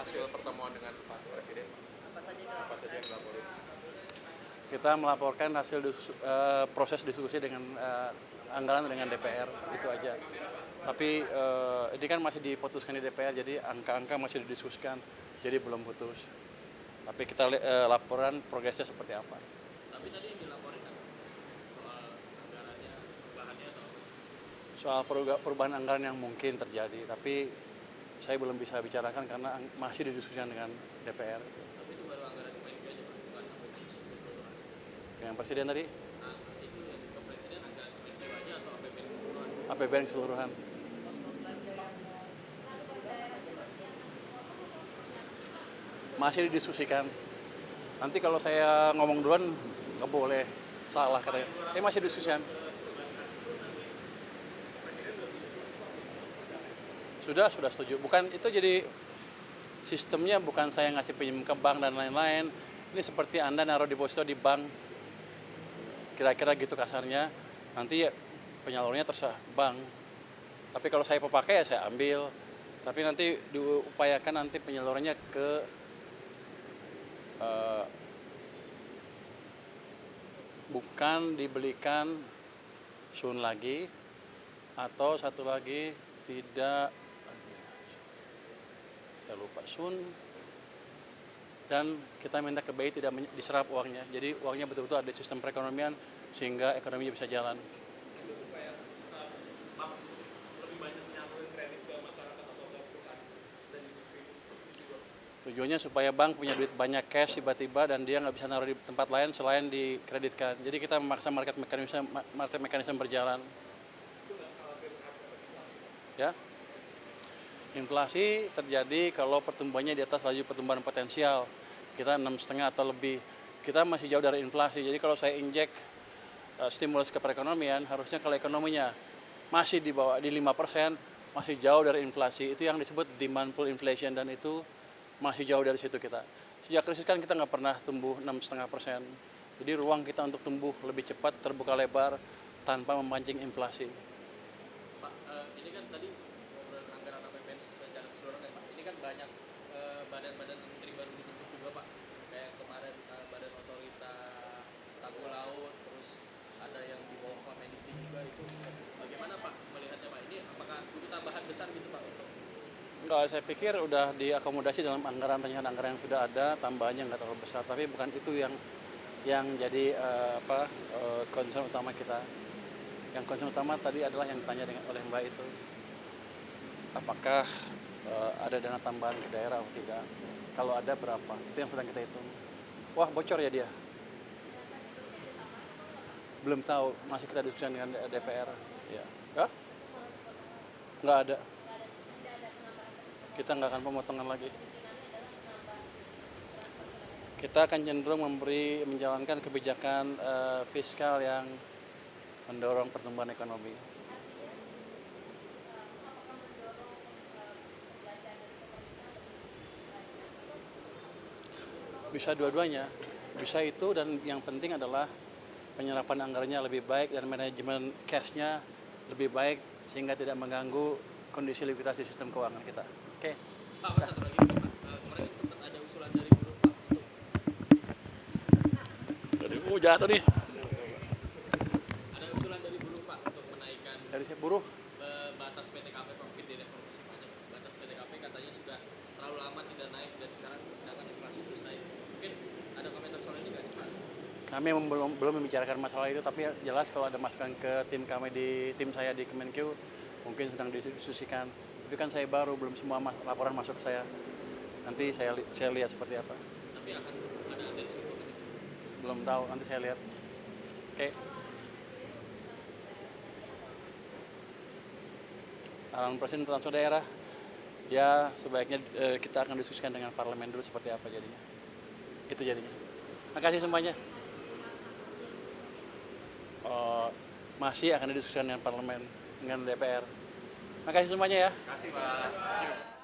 hasil pertemuan dengan Pak Presiden? Apa saja yang dilaporin? Kita melaporkan hasil proses diskusi dengan anggaran dengan DPR, itu aja. Tapi ini kan masih diputuskan di DPR, jadi angka-angka masih didiskusikan, jadi belum putus. Tapi kita laporan progresnya seperti apa. Tapi tadi yang dilaporin kan soal anggarannya, bahannya atau Soal perubahan anggaran yang mungkin terjadi, tapi saya belum bisa bicarakan karena masih didiskusikan dengan DPR. tapi itu baru anggaran Kemenkeu aja Pak, bukan sampai keseluruhan. Yang Presiden tadi, Nah, itu yang ke Presiden anggaran Kemenkeu aja atau APBN keseluruhan? APBN keseluruhan. Masih didiskusikan. Nanti kalau saya ngomong duluan nggak boleh, salah katanya. Masih didiskusikan. Sudah setuju. Bukan itu, jadi sistemnya bukan saya ngasih pinjam ke bank dan lain-lain. Ini seperti Anda naruh deposito di bank. Kira-kira gitu kasarnya. Nanti ya penyalurnya terserah bank. Tapi kalau saya pakai ya saya ambil. Tapi nanti diupayakan nanti penyalurannya ke bukan dibelikan Sun lagi, atau satu lagi tidak, saya lupa, Sun, dan kita minta ke BI tidak diserap uangnya. Jadi uangnya betul-betul ada sistem perekonomian sehingga ekonominya bisa jalan. Itu supaya bank lebih banyak menyalurin kredit ke masyarakat atau ke perusahaan dan industri juga. Tujuannya supaya bank punya duit banyak cash tiba-tiba dan dia nggak bisa naruh di tempat lain selain dikreditkan. Jadi kita memaksa market mekanisme berjalan. Ya, inflasi terjadi kalau pertumbuhannya di atas laju pertumbuhan potensial. Kita 6,5 atau lebih. Kita masih jauh dari inflasi. Jadi kalau saya injek stimulus ke perekonomian, harusnya kalau ekonominya masih di bawah di 5%, masih jauh dari inflasi. Itu yang disebut demand pull inflation, dan itu masih jauh dari situ kita. Sejak krisis kan kita nggak pernah tumbuh 6,5%. Jadi ruang kita untuk tumbuh lebih cepat terbuka lebar tanpa memancing inflasi. Pak, ini kan tadi ngobrol anggaran APBN secara keseluruhan ya Pak. Ini kan banyak badan-badan menteri baru dibentuk juga Pak. Kayak kemarin Badan Otorita Tanggul Laut, terus ada yang di bawah Pak Mendikti juga. Itu bagaimana Pak melihatnya Pak? Ini apakah butuh tambahan besar gitu Pak untuk? Enggak, saya pikir udah diakomodasi dalam rencana anggaran yang sudah ada, tambahannya nggak terlalu besar. Tapi bukan itu yang jadi concern utama kita. Yang concern utama tadi adalah yang ditanya oleh Mbak itu, apakah ada dana tambahan ke daerah atau tidak? Kalau ada berapa? Itu yang sedang kita hitung. Wah, bocor ya dia? Belum tahu, masih kita diskusikan dengan DPR. Ya, nggak ada. Kita nggak akan pemotongan lagi. Kita akan cenderung menjalankan kebijakan fiskal yang mendorong pertumbuhan ekonomi. Bisa dua-duanya, bisa itu, dan yang penting adalah penyerapan anggarannya lebih baik dan manajemen cash-nya lebih baik sehingga tidak mengganggu kondisi likuiditas di sistem keuangan kita. Oke. Pak, satu lagi Pak. Kemarin sempat ada usulan dari buruh Pak untuk Jatuh nih. ada usulan dari buruh Pak untuk menaikkan Dari siapa buruh? batas PTKP Pak, mungkin di reformasi pajak. Batas PTKP katanya sudah terlalu lama tidak naik dan sekarang sedangkan inflasi terus naik. Mungkin ada komentar soal ini nggak sih Pak? Kami belum membicarakan masalah itu, tapi jelas kalau ada masukan ke tim saya di Kemenkeu mungkin sedang didiskusikan. Tapi kan saya baru, belum semua laporan masuk ke saya. Nanti saya lihat seperti apa. Tapi akan ada dari situ kan? Belum tahu, nanti saya lihat. Oke. Arahan Presiden transfer daerah, ya sebaiknya kita akan diskusikan dengan parlemen dulu seperti apa jadinya. Itu jadinya. Makasih semuanya. Masih akan didiskusikan dengan parlemen, dengan DPR. Makasih semuanya ya. Terima kasih Pak.